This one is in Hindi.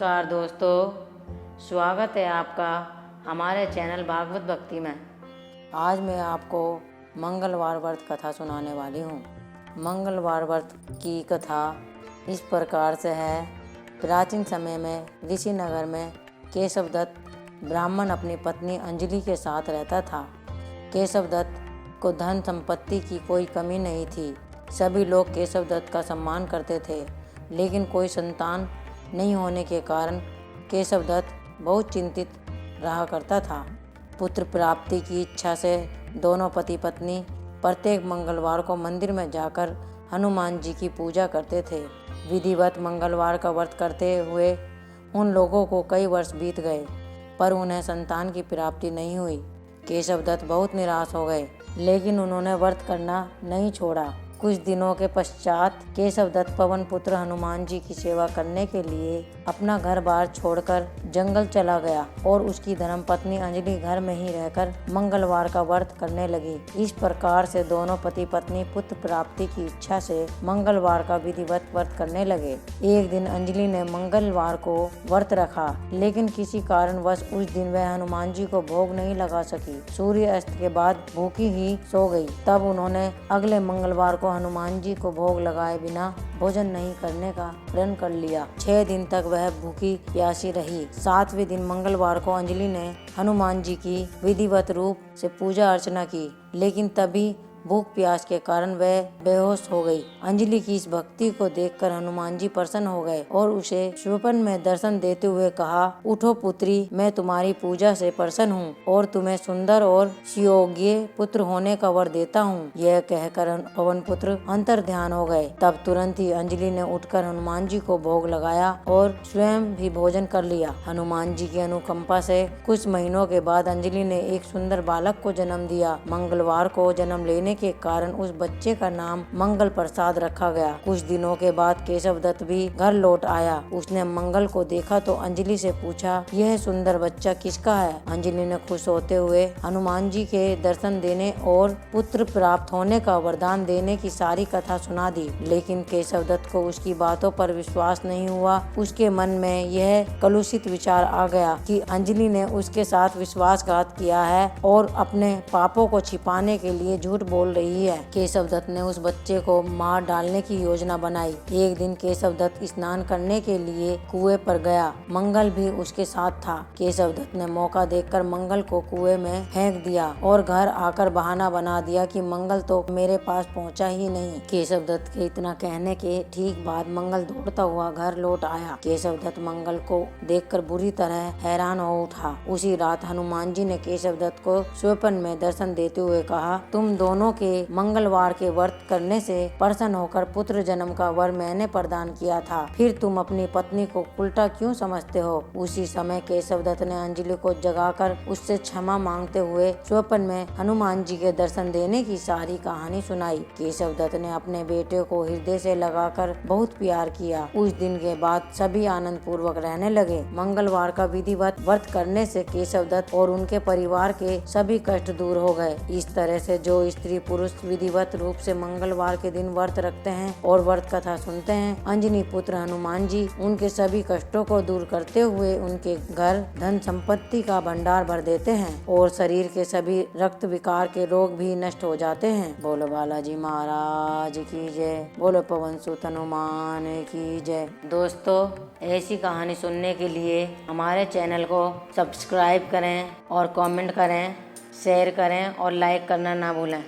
नमस्कार दोस्तों, स्वागत है आपका हमारे चैनल भागवत भक्ति में। आज मैं आपको मंगलवार व्रत कथा सुनाने वाली हूँ। मंगलवार व्रत की कथा इस प्रकार से है। प्राचीन समय में ऋषि नगर में केशवदत्त ब्राह्मण अपनी पत्नी अंजलि के साथ रहता था। केशवदत्त को धन संपत्ति की कोई कमी नहीं थी। सभी लोग केशवदत्त का सम्मान करते थे, लेकिन कोई संतान नहीं होने के कारण केशवदत्त बहुत चिंतित रहा करता था। पुत्र प्राप्ति की इच्छा से दोनों पति पत्नी प्रत्येक मंगलवार को मंदिर में जाकर हनुमान जी की पूजा करते थे। विधिवत मंगलवार का व्रत करते हुए उन लोगों को कई वर्ष बीत गए, पर उन्हें संतान की प्राप्ति नहीं हुई। केशवदत्त बहुत निराश हो गए, लेकिन उन्होंने व्रत करना नहीं छोड़ा। कुछ दिनों के पश्चात केशवदत्त पवन पुत्र हनुमान जी की सेवा करने के लिए अपना घर बार छोड़कर जंगल चला गया और उसकी धर्मपत्नी अंजलि घर में ही रहकर मंगलवार का व्रत करने लगी। इस प्रकार से दोनों पति पत्नी पुत्र प्राप्ति की इच्छा से मंगलवार का विधिवत व्रत करने लगे। एक दिन अंजलि ने मंगलवार को व्रत रखा, लेकिन किसी कारणवश उस दिन वह हनुमान जी को भोग नहीं लगा सकी। सूर्य अस्त के बाद भूखी ही सो गई। तब उन्होंने अगले मंगलवार को हनुमान जी को भोग लगाए बिना भोजन नहीं करने का प्रण कर लिया। 6 दिन तक वह भूखी प्यासी रही। 7वें दिन मंगलवार को अंजलि ने हनुमान जी की विधिवत रूप से पूजा अर्चना की, लेकिन तभी भूख प्यास के कारण वह बेहोश हो गई। अंजलि की इस भक्ति को देखकर हनुमान जी प्रसन्न हो गए और उसे स्वप्न में दर्शन देते हुए कहा, उठो पुत्री, मैं तुम्हारी पूजा से प्रसन्न हूँ और तुम्हें सुंदर और सुयोग्य पुत्र होने का वर देता हूँ। यह कहकर पवन पुत्र अंतर ध्यान हो गए। तब तुरंत ही अंजलि ने उठकर हनुमान जी को भोग लगाया और स्वयं भी भोजन कर लिया। हनुमान जी की अनुकंपा से कुछ महीनों के बाद अंजलि ने एक सुंदर बालक को जन्म दिया। मंगलवार को जन्म लेने के कारण उस बच्चे का नाम मंगल प्रसाद रखा गया। कुछ दिनों के बाद केशवदत्त भी घर लौट आया। उसने मंगल को देखा तो अंजलि से पूछा, यह सुंदर बच्चा किसका है? अंजलि ने खुश होते हुए हनुमान जी के दर्शन देने और पुत्र प्राप्त होने का वरदान देने की सारी कथा सुना दी, लेकिन केशवदत्त को उसकी बातों पर विश्वास नहीं हुआ। उसके मन में यह कलुषित विचार आ गया कि अंजलि ने उसके साथ विश्वासघात किया है और अपने पापों को छिपाने के लिए झूठ बोल रही है। केशवदत्त ने उस बच्चे को मार डालने की योजना बनाई। एक दिन केशवदत्त स्नान करने के लिए कुएं पर गया। मंगल भी उसके साथ था। केशवदत्त ने मौका देखकर मंगल को कुएं में फेंक दिया और घर आकर बहाना बना दिया कि मंगल तो मेरे पास पहुंचा ही नहीं। केशवदत्त के इतना कहने के ठीक बाद मंगल दौड़ता हुआ घर लौट आया। केशवदत्त मंगल को देखकर बुरी तरह हैरान हो उठा। उसी रात हनुमान जी ने केशवदत्त को स्वप्न में दर्शन देते हुए कहा, तुम दोनों के मंगलवार के व्रत करने से प्रसन्न होकर पुत्र जन्म का वर मैंने प्रदान किया था, फिर तुम अपनी पत्नी को उल्टा क्यों समझते हो? उसी समय केशवदत्त ने अंजलि को जगाकर उससे क्षमा मांगते हुए स्वप्न में हनुमान जी के दर्शन देने की सारी कहानी सुनाई। केशवदत्त ने अपने बेटे को हृदय से लगाकर बहुत प्यार किया। उस दिन के बाद सभी आनंद पूर्वक रहने लगे। मंगलवार का विधिवत व्रत करने से केशवदत्त और उनके परिवार के सभी कष्ट दूर हो गए। इस तरह से जो स्त्री पुरुष विधिवत रूप से मंगलवार के दिन व्रत रखते हैं और व्रत कथा सुनते हैं, अंजनी पुत्र हनुमान जी उनके सभी कष्टों को दूर करते हुए उनके घर धन संपत्ति का भंडार भर देते हैं और शरीर के सभी रक्त विकार के रोग भी नष्ट हो जाते हैं। बोलो बालाजी महाराज की जय, बोलो पवन सुत हनुमान की जय। दोस्तों, ऐसी कहानी सुनने के लिए हमारे चैनल को सब्सक्राइब करें और कमेंट करें, शेयर करें और लाइक करना ना भूलें।